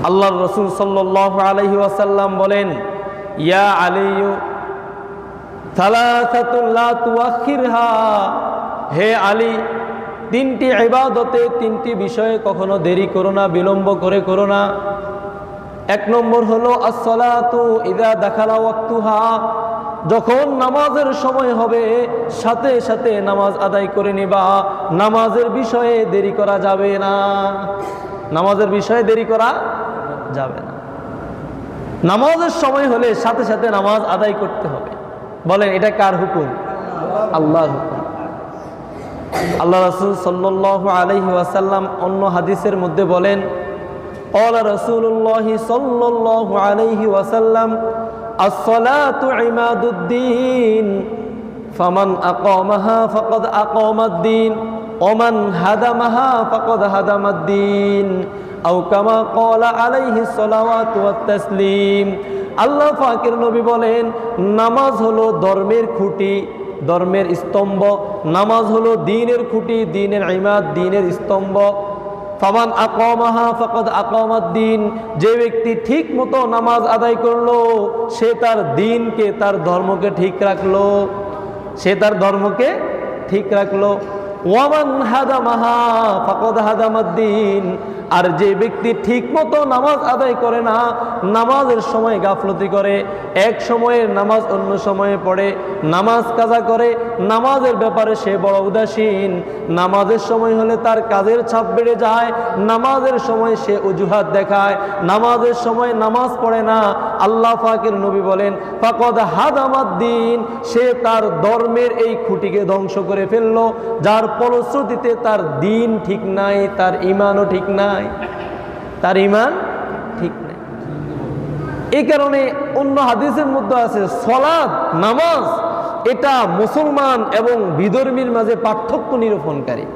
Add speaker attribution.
Speaker 1: আল্লাহর রাসূল সাল্লাল্লাহু আলাইহি ওয়াসাল্লাম বলেন, ইয়া আলিয়ু সালাসাতুন লা তুআখিরহা, হে আলী, তিনটি ইবাদতে, তিনটি বিষয়ে কখনো দেরি করো না, বিলম্ব করে করো না। এক নম্বর হলো আসসালাতু ইযা দাখালা ওয়াক্তুহা, যখন নামাজের সময় হবে সাথে সাথে নামাজ আদায় করে নিবা। নামাজের বিষয়ে দেরি করা যাবে না, নামাজের বিষয়ে দেরি করা যাবে না। নামাজের সময় হলে সাথে সাথে নামাজ আদায় করতে হবে। বলেন এটা কার হুকুম? আল্লাহর হুকুম। আল্লাহ রাসূল সাল্লাল্লাহু আলাইহি ওয়াসাল্লাম অন্য হাদিসের মধ্যে বলেন, ক্বালা রাসূলুল্লাহি সাল্লাল্লাহু আলাইহি ওয়াসাল্লাম, আস-সালাতু ইমাদুদ্দিন, ফামান আকামাহা ফাকাদ আকামাদ-দ্বীন, ওয়া মান হাদামাহা ফাকাদ হাদামাদ-দ্বীন, আও কামা ক্বালা আলাইহিস সালাওয়াতু ওয়াত তাসলিম। আল্লাহ পাকের নবী বলেন, নামাজ হলো ধর্মের খুঁটি, ধর্মের স্তম্ভ। নামাজ হলো দ্বীনের খুঁটি, দ্বীনের ইমাদ, দ্বীনের স্তম্ভ। ফামান আকামাহা ফাকাদ আকামাদ-দ্বীন, যে ব্যক্তি ঠিক মতো নামাজ আদায় করলো সে তার দ্বীনকে, তার ধর্মকে ঠিক রাখলো, সে তার ধর্মকে ঠিক রাখলো। ওয়া মান হাদামাহা ফাকাদ হাদামাদ-দ্বীন, আর যে ব্যক্তি ঠিক মতো নামাজ আদায় করে না, নামাজের সময় গাফলতি করে, এক সময়ের নামাজ অন্য সময়ে পড়ে, নামাজ কাজা করে, নামাজের ব্যাপারে সে বড় উদাসীন, নামাজের সময় হলে তার কাজের চাপ বেড়ে যায়, নামাজের সময় সে অজুহাত দেখায়, নামাজের সময় নামাজ পড়ে না, আল্লাহ পাকের নবী বলেন ফাকাদ হাদামাদ-দ্বীন, সে তার ধর্মের এই খুঁটিকে ধ্বংস করে ফেললো, যার ফলশ্রুতিতে তার দ্বীন ঠিক নাই, তার ঈমানও ঠিক নাই, তার ঈমান ঠিক নাই। এই কারণে অন্য হাদিসের মধ্যে আছে সালাত, নামাজ, এটা মুসলমান এবং বিধর্মীর মাঝে পার্থক্য নিরূপণকারী।